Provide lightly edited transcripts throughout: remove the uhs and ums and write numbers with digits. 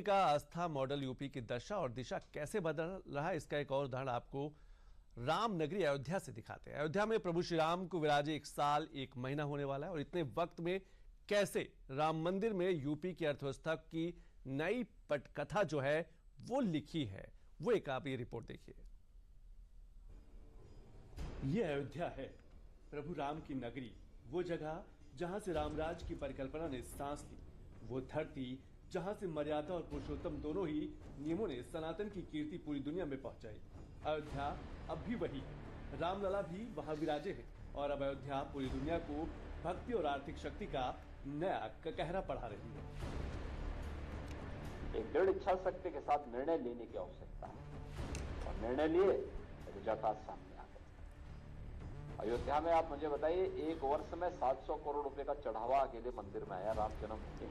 का आस्था model UP की दशा और दिशा कैसे बदल रहा है, इसका एक और उदाहरण आपको राम नगरी अयोध्या से दिखाते हैं। अयोध्या में प्रभु श्री राम को विराजे 1 साल 1 महीना होने वाला है और इतने वक्त में कैसे राम मंदिर में यूपी की अर्थव्यवस्था की नई पटकथा जो है वो लिखी है, वो एक आप ये रिपोर्ट देखिए। ये अयोध्या है, प्रभु राम की नगरी, वो जगह जहां से रामराज की परिकल्पना ने सांस ली, वो धरती जहां से मर्यादा और पुरुषोत्तम दोनों ही नियमों ने सनातन की कीर्ति पूरी दुनिया में पहुंचाई। अयोध्या अब भी वही है, रामलला भी वहां विराजे हैं और अब अयोध्या पूरी दुनिया को भक्ति और आर्थिक शक्ति का नया कहरा पढ़ा रही है। एक दृढ़ इच्छा शक्ति के साथ निर्णय लेने की आवश्यकता है और निर्णय लिए रिजल्ट सामने आ गए। अयोध्या में आप मुझे बताइए, 1 वर्ष में 700 करोड़ रुपए का चढ़ावा अकेले मंदिर में आया राम जन्मभूमि।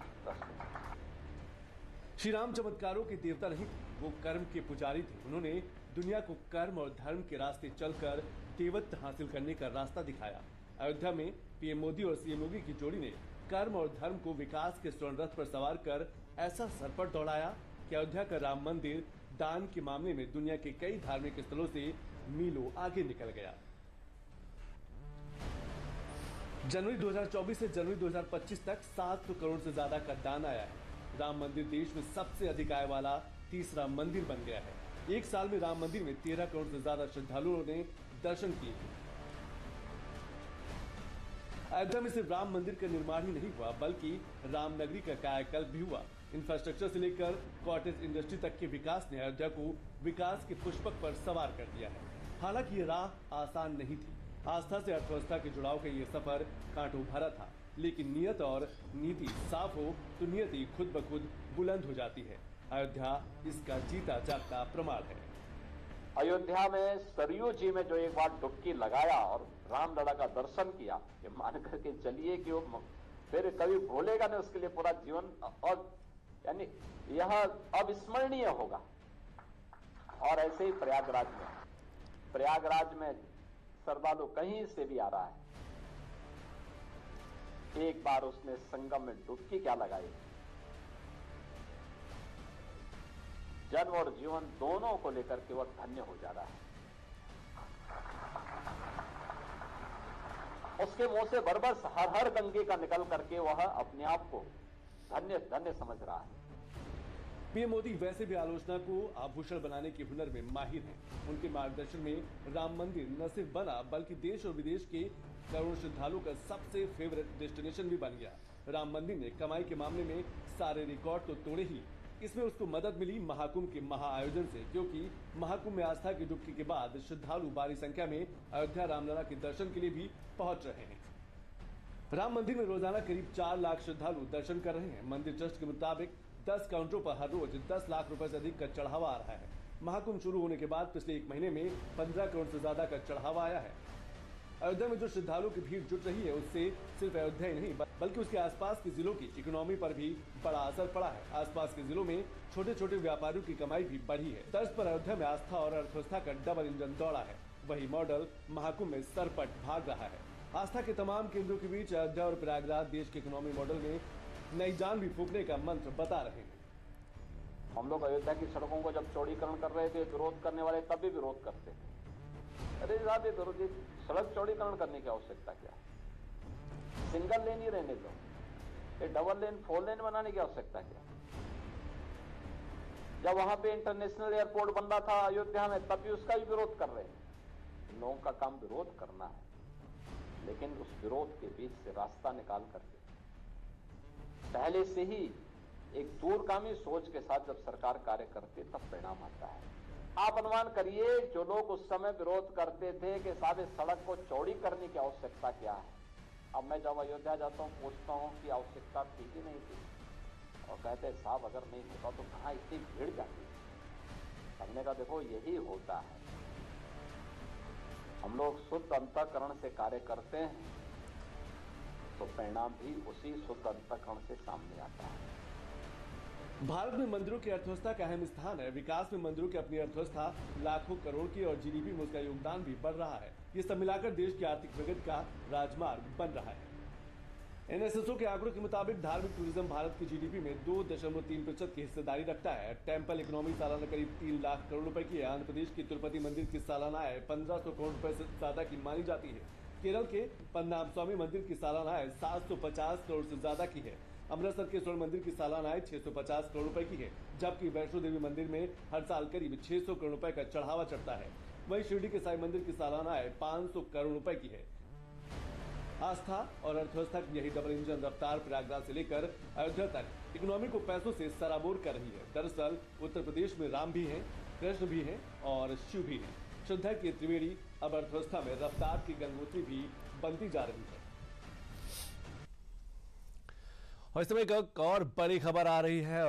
श्री राम चमत्कारों के देवता नहीं, वो कर्म के पुजारी थे। उन्होंने दुनिया को कर्म और धर्म के रास्ते चलकर देवत्व हासिल करने का रास्ता दिखाया। अयोध्या में पीएम मोदी और सीएम योगी की जोड़ी ने कर्म और धर्म को विकास के स्वर्ण रथ पर सवार कर ऐसा सर पर दौड़ाया कि अयोध्या का राम मंदिर दान के मामले में दुनिया के कई धार्मिक स्थलों से मीलों आगे निकल गया। जनवरी 2024 से जनवरी 2025 तक 700 करोड़ से ज्यादा का दान आया है। राम मंदिर देश में सबसे अधिक आय वाला तीसरा मंदिर बन गया है। 1 साल में राम मंदिर में 13 करोड़ से ज्यादा श्रद्धालुओं ने दर्शन किए। अयोध्या में सिर्फ राम मंदिर का निर्माण ही नहीं हुआ, बल्कि राम नगरी का कायाकल्प भी हुआ। इंफ्रास्ट्रक्चर से लेकर कॉटेज इंडस्ट्री तक के विकास ने अयोध्या को विकास के पुष्पक पर सवार कर दिया है। हालांकि ये राह आसान नहीं थी। आस्था से अर्थव्यवस्था के जुड़ाव का ये सफर कांटों भरा था, लेकिन नियत और नीति साफ हो तो नियति खुद ब खुद बुलंद हो जाती है। अयोध्या इसका जीता जागता प्रमाण है। अयोध्या में सरयू जी में जो एक बार डुबकी लगाया और रामलला का दर्शन किया, ये मान करके चलिए कि वो फिर कभी भूलेगा नहीं उसके लिए पूरा जीवन, और यानी यह अविस्मरणीय होगा। और ऐसे ही प्रयागराज में श्रद्धालु कहीं से भी आ रहा है, एक बार उसने संगम में डुबकी क्या लगाई, जन्म और जीवन दोनों को लेकर के वह धन्य हो जा रहा है। उसके मुंह से बरबस हर गंगे का निकल करके वह अपने आप को धन्य धन्य समझ रहा है। पीएम मोदी वैसे भी आलोचना को आभूषण बनाने के हुनर में माहिर हैं। उनके मार्गदर्शन में राम मंदिर न सिर्फ बना, बल्कि देश और विदेश के करोड़ों श्रद्धालुओं का सबसे फेवरेट डेस्टिनेशन भी बन गया। राम मंदिर ने कमाई के मामले में सारे रिकॉर्ड तो तोड़े ही, इसमें उसको मदद मिली महाकुंभ के महाआयोजन से, क्योंकि महाकुंभ में आस्था की डुबकी के बाद श्रद्धालु भारी संख्या में अयोध्या रामलला के दर्शन के लिए भी पहुंच रहे हैं। राम मंदिर में रोजाना करीब 4 लाख श्रद्धालु दर्शन कर रहे हैं। मंदिर ट्रस्ट के मुताबिक 10 काउंटरों पर हर रोज 10 लाख रुपए से अधिक का चढ़ावा आ रहा है। महाकुंभ शुरू होने के बाद पिछले 1 महीने में 15 करोड़ से ज्यादा का चढ़ावा आया है। अयोध्या में जो श्रद्धालुओं की भीड़ जुट रही है, उससे सिर्फ अयोध्या ही नहीं बल्कि उसके आसपास के जिलों की इकोनॉमी पर भी बड़ा असर पड़ा है। आसपास के जिलों में छोटे छोटे व्यापारियों की कमाई भी बढ़ी है। तर्ज पर अयोध्या में आस्था और अर्थव्यवस्था का डबल इंजन दौड़ा है। वही मॉडल महाकुंभ में सरपट भाग रहा है। आस्था के तमाम केंद्रों के बीच अयोध्या और प्रयागराज देश के इकोनॉमी मॉडल में नई जान भी फूंकने का मंत्र बता रहे हैं। हम लोग अयोध्या की सड़कों को जब चौड़ीकरण कर रहे थे, विरोध करने वाले तब भी विरोध करते थे। अरे साहब, ये सड़क चौड़ीकरण करने की आवश्यकता क्या है? सिंगल लेन ही रहने दो, ये डबल लेन 4 लेन बनाने की आवश्यकता क्या? जब वहां पे इंटरनेशनल एयरपोर्ट बन रहा था अयोध्या में, तब भी उसका भी विरोध कर रहे हैं। लोगों का काम विरोध करना है, लेकिन उस विरोध के बीच से रास्ता निकाल करके पहले से ही एक दूरगामी सोच के साथ जब सरकार कार्य करती तब परिणाम आता है। आप अनुमान करिए, जो लोग उस समय विरोध करते थे कि साहब इस सड़क को चौड़ी करने की आवश्यकता क्या है, अब मैं जब अयोध्या जाता हूं पूछता हूं कि आवश्यकता थी कि नहीं थी, और कहते साहब अगर नहीं होता तो कहां इतनी भीड़ जाती। हमने कहा देखो यही होता है, हम लोग शुद्ध अंतःकरण से कार्य करते हैं तो परिणाम भी उसी शुद्ध अंतःकरण से सामने आता है। भारत में मंदिरों की अर्थव्यवस्था का अहम स्थान है। विकास में मंदिरों की अपनी अर्थव्यवस्था लाखों करोड़ की और जीडीपी में उसका योगदान भी बढ़ रहा है। ये सब मिलाकर देश की आर्थिक प्रगति का राजमार्ग बन रहा है। एनएसएसओ के आंकड़ों के मुताबिक धार्मिक टूरिज्म भारत की जीडीपी में 2.3% की हिस्सेदारी रखता है। टेम्पल इकोनॉमी सालाना करीब 3 लाख करोड़ रुपए की है। आंध्र प्रदेश की तिरुपति मंदिर की सालाना आय 1500 करोड़ रुपए से ज्यादा की मानी जाती है। केरल के पन्नाम स्वामी मंदिर की सालाना आय 750 करोड़ से ज्यादा की है। अमृतसर के स्वर्ण मंदिर की सालाना आय 650 करोड़ रुपए की है, जबकि वैष्णो देवी मंदिर में हर साल करीब 600 करोड़ रुपए का चढ़ावा चढ़ता है। वहीं शिरडी के साईं मंदिर की सालाना आय 500 करोड़ रुपए की है। आस्था और अर्थव्यवस्था की यही डबल इंजन रफ्तार प्रयागराज से लेकर अयोध्या तक इकोनॉमी को पैसों से सराबोर कर रही है। दरअसल उत्तर प्रदेश में राम भी हैं, कृष्ण भी हैं और शिव भी हैं। श्रद्धा की त्रिवेणी अब अर्थव्यवस्था में रफ्तार की गंगोत्री भी बनती जा रही है। और इस समय एक और बड़ी खबर आ रही है।